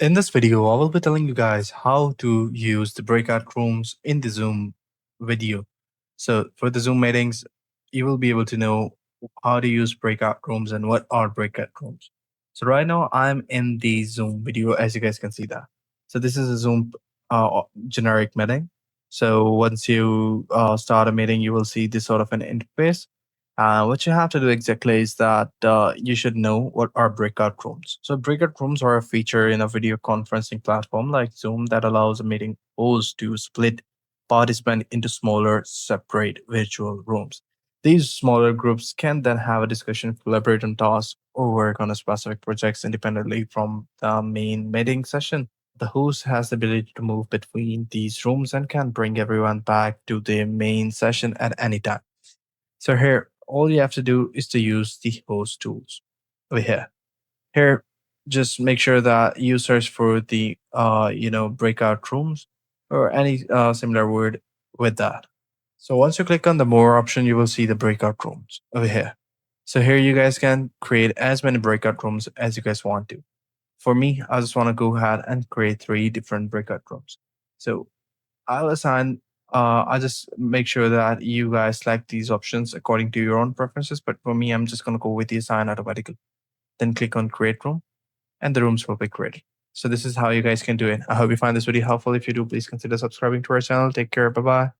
In this video, I will be telling you guys how to use the breakout rooms in the Zoom video. So for the Zoom meetings, you will be able to know how to use breakout rooms and what are breakout rooms. So right now I'm in the Zoom video, as you guys can see that. So this is a Zoom generic meeting. So once you start a meeting, you will see this sort of an interface. What you have to do exactly is that you should know what are breakout rooms. So, breakout rooms are a feature in a video conferencing platform like Zoom that allows a meeting host to split participants into smaller, separate virtual rooms. These smaller groups can then have a discussion, collaborate on tasks, or work on a specific projects independently from the main meeting session. The host has the ability to move between these rooms and can bring everyone back to the main session at any time. So here, all you have to do is to use the host tools over here. Here, just make sure that you search for the breakout rooms or any similar word with that. So once you click on the more option, you will see the breakout rooms over here. So here you guys can create as many breakout rooms as you guys want to. For me, I just want to go ahead and create 3 different breakout rooms. So I'll assign, I just make sure that you guys select these options according to your own preferences. But for me, I'm just going to go with the assign automatically. Then click on create room and the rooms will be created. So this is how you guys can do it. I hope you find this video helpful. If you do, please consider subscribing to our channel. Take care. Bye bye.